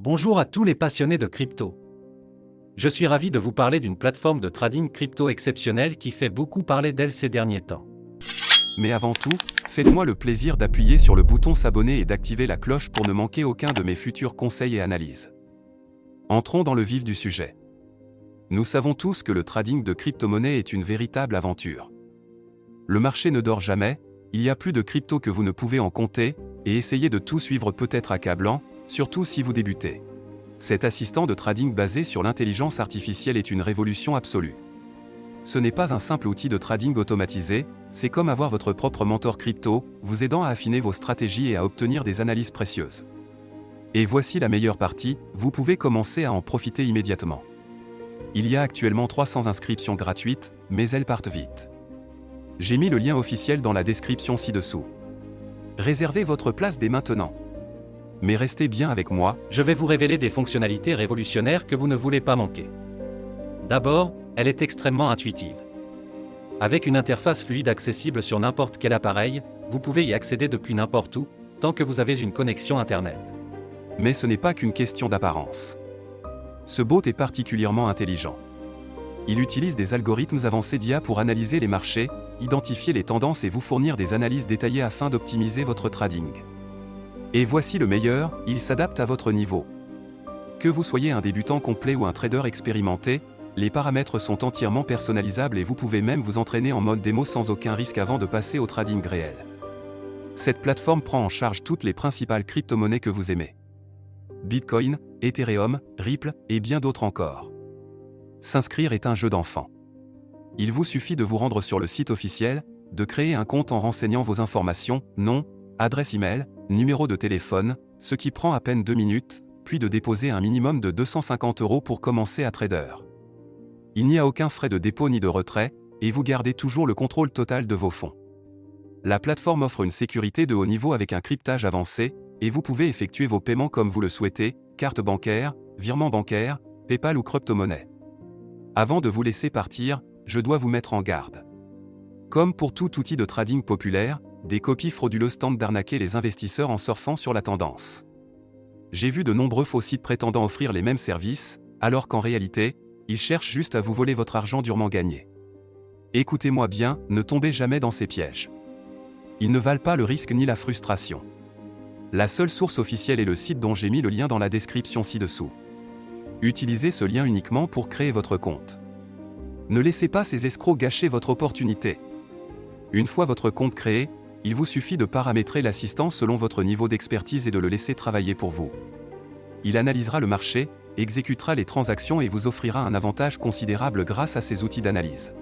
Bonjour à tous les passionnés de crypto. Je suis ravi de vous parler d'une plateforme de trading crypto exceptionnelle qui fait beaucoup parler d'elle ces derniers temps. Mais avant tout, faites-moi le plaisir d'appuyer sur le bouton s'abonner et d'activer la cloche pour ne manquer aucun de mes futurs conseils et analyses. Entrons dans le vif du sujet. Nous savons tous que le trading de crypto-monnaies est une véritable aventure. Le marché ne dort jamais, il y a plus de crypto que vous ne pouvez en compter, et essayer de tout suivre peut être accablant, surtout si vous débutez. Cet assistant de trading basé sur l'intelligence artificielle est une révolution absolue. Ce n'est pas un simple outil de trading automatisé, c'est comme avoir votre propre mentor crypto, vous aidant à affiner vos stratégies et à obtenir des analyses précieuses. Et voici la meilleure partie, vous pouvez commencer à en profiter immédiatement. Il y a actuellement 300 inscriptions gratuites, mais elles partent vite. J'ai mis le lien officiel dans la description ci-dessous. Réservez votre place dès maintenant. Mais restez bien avec moi, Je vais vous révéler des fonctionnalités révolutionnaires que vous ne voulez pas manquer. D'abord, elle est extrêmement intuitive. Avec une interface fluide accessible sur n'importe quel appareil, vous pouvez y accéder depuis n'importe où, tant que vous avez une connexion Internet. mais ce n'est pas qu'une question d'apparence. Ce bot est particulièrement intelligent. Il utilise des algorithmes avancés d'IA pour analyser les marchés, identifier les tendances et vous fournir des analyses détaillées afin d'optimiser votre trading. Et voici le meilleur, il s'adapte à votre niveau. Que vous soyez un débutant complet ou un trader expérimenté, les paramètres sont entièrement personnalisables et vous pouvez même vous entraîner en mode démo sans aucun risque avant de passer au trading réel. Cette plateforme prend en charge toutes les principales crypto-monnaies que vous aimez. Bitcoin, Ethereum, Ripple et bien d'autres encore. S'inscrire est un jeu d'enfant. Il vous suffit de vous rendre sur le site officiel, de créer un compte en renseignant vos informations, nom, adresse email, numéro de téléphone, ce qui prend à peine 2 minutes, puis de déposer un minimum de 250 € pour commencer à trader. Il n'y a aucun frais de dépôt ni de retrait, et vous gardez toujours le contrôle total de vos fonds. La plateforme offre une sécurité de haut niveau avec un cryptage avancé, et vous pouvez effectuer vos paiements comme vous le souhaitez, carte bancaire, virement bancaire, PayPal ou crypto-monnaie. Avant de vous laisser partir, je dois vous mettre en garde. Comme pour tout outil de trading populaire, des copies frauduleuses tentent d'arnaquer les investisseurs en surfant sur la tendance. J'ai vu de nombreux faux sites prétendant offrir les mêmes services, alors qu'en réalité, ils cherchent juste à vous voler votre argent durement gagné. Écoutez-moi bien, ne tombez jamais dans ces pièges. Ils ne valent pas le risque ni la frustration. La seule source officielle est le site dont j'ai mis le lien dans la description ci-dessous. Utilisez ce lien uniquement pour créer votre compte. Ne laissez pas ces escrocs gâcher votre opportunité. Une fois votre compte créé, il vous suffit de paramétrer l'assistant selon votre niveau d'expertise et de le laisser travailler pour vous. Il analysera le marché, exécutera les transactions et vous offrira un avantage considérable grâce à ses outils d'analyse.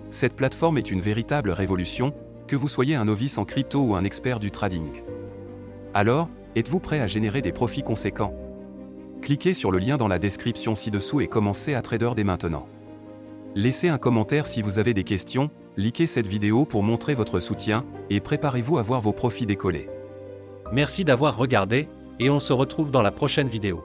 Cette plateforme est une véritable révolution, que vous soyez un novice en crypto ou un expert du trading. Alors, êtes-vous prêt à générer des profits conséquents? Cliquez sur le lien dans la description ci-dessous et commencez à trader dès maintenant. Laissez un commentaire si vous avez des questions, likez cette vidéo pour montrer votre soutien, et préparez-vous à voir vos profits décoller. Merci d'avoir regardé, et on se retrouve dans la prochaine vidéo.